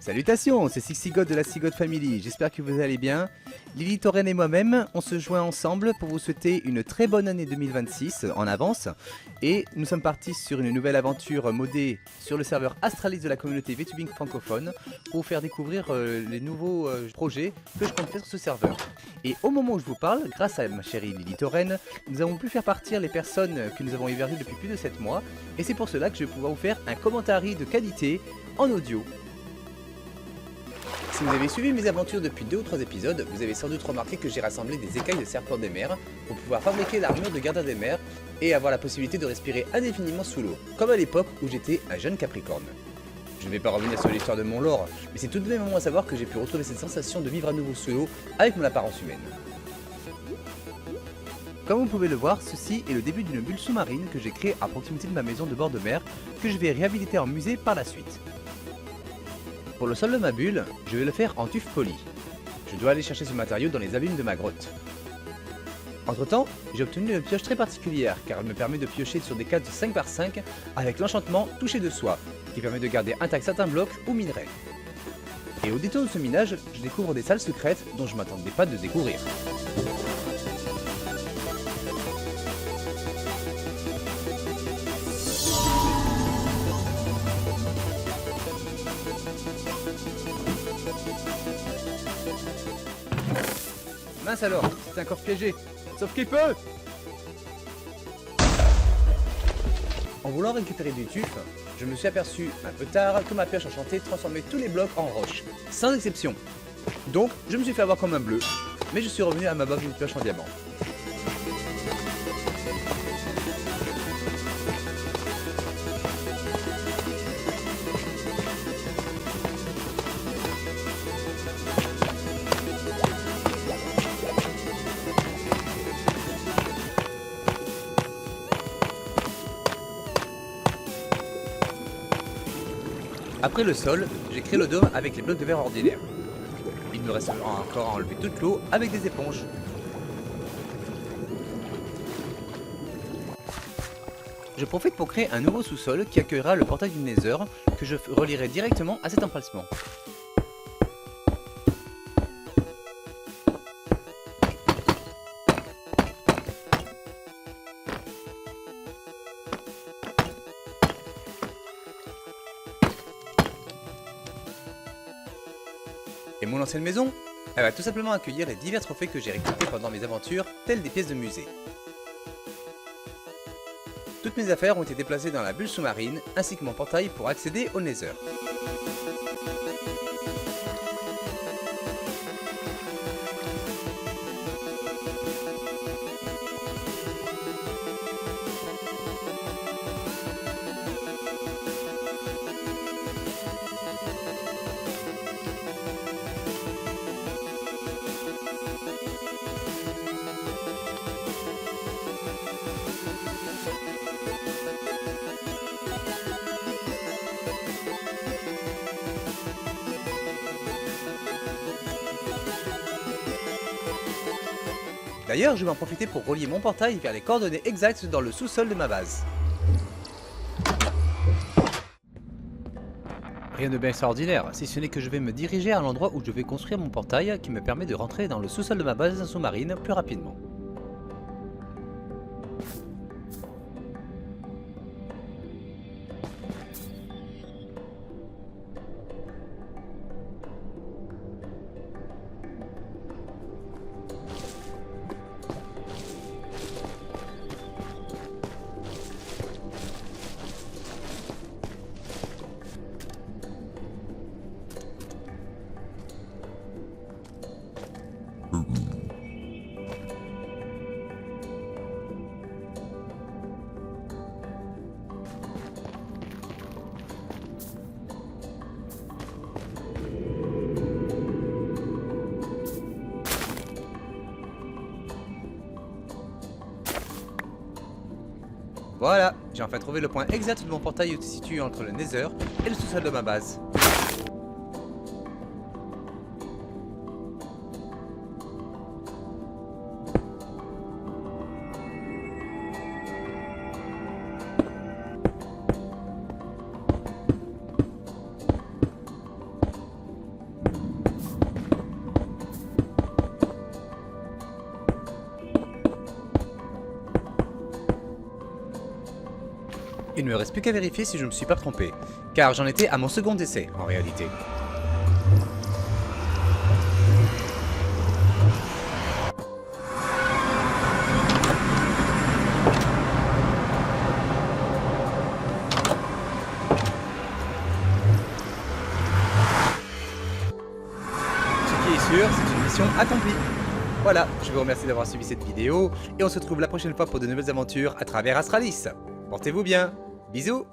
Salutations, c'est Sixigot de la Sigot Family, j'espère que vous allez bien. Lily Torren et moi-même, on se joint ensemble pour vous souhaiter une très bonne année 2026 en avance. Et nous sommes partis sur une nouvelle aventure modée sur le serveur Astralis de la communauté VTubing francophone pour vous faire découvrir les nouveaux projets que je compte faire sur ce serveur. Et au moment où je vous parle, grâce à ma chérie Lily Torren, nous avons pu faire partir les personnes que nous avons hébergées depuis plus de 7 mois. Et c'est pour cela que je vais pouvoir vous faire un commentaire de qualité en audio. Si vous avez suivi mes aventures depuis 2 ou 3 épisodes, vous avez sans doute remarqué que j'ai rassemblé des écailles de serpent des mers pour pouvoir fabriquer l'armure de gardien des mers et avoir la possibilité de respirer indéfiniment sous l'eau, comme à l'époque où j'étais un jeune capricorne. Je ne vais pas revenir sur l'histoire de mon lore, mais c'est tout de même bon à savoir que j'ai pu retrouver cette sensation de vivre à nouveau sous l'eau avec mon apparence humaine. Comme vous pouvez le voir, ceci est le début d'une bulle sous-marine que j'ai créée à proximité de ma maison de bord de mer, que je vais réhabiliter en musée par la suite. Pour le sol de ma bulle, je vais le faire en tuf poli. Je dois aller chercher ce matériau dans les abîmes de ma grotte. Entre temps, j'ai obtenu une pioche très particulière car elle me permet de piocher sur des cases de 5 par 5 avec l'enchantement touché de soie, qui permet de garder intact certains blocs ou minerais. Et au détour de ce minage, je découvre des salles secrètes dont je ne m'attendais pas de découvrir. Mince alors, c'est un corps piégé, sauf qu'il peut. En voulant récupérer du tuf, je me suis aperçu un peu tard que ma pioche enchantée transformait tous les blocs en roche, sans exception. Donc je me suis fait avoir comme un bleu, mais je suis revenu à ma base d'une pioche en diamant. Après le sol, j'ai créé le dôme avec les blocs de verre ordinaires. Il me reste encore à enlever toute l'eau avec des éponges. Je profite pour créer un nouveau sous-sol qui accueillera le portail du Nether que je relierai directement à cet emplacement. Et mon ancienne maison, elle va tout simplement accueillir les divers trophées que j'ai récoltés pendant mes aventures, telles des pièces de musée. Toutes mes affaires ont été déplacées dans la bulle sous-marine, ainsi que mon portail pour accéder au Nether. D'ailleurs, je vais en profiter pour relier mon portail vers les coordonnées exactes dans le sous-sol de ma base. Rien de bien extraordinaire, si ce n'est que je vais me diriger à l'endroit où je vais construire mon portail qui me permet de rentrer dans le sous-sol de ma base sous-marine plus rapidement. Voilà, j'ai enfin trouvé le point exact de mon portail situé entre le Nether et le sous-sol de ma base. Il ne me reste plus qu'à vérifier si je ne me suis pas trompé, car j'en étais à mon second essai en réalité. Ce qui est sûr, c'est une mission accomplie. Voilà, je vous remercie d'avoir suivi cette vidéo, et on se retrouve la prochaine fois pour de nouvelles aventures à travers Astralis. Portez-vous bien, bisous.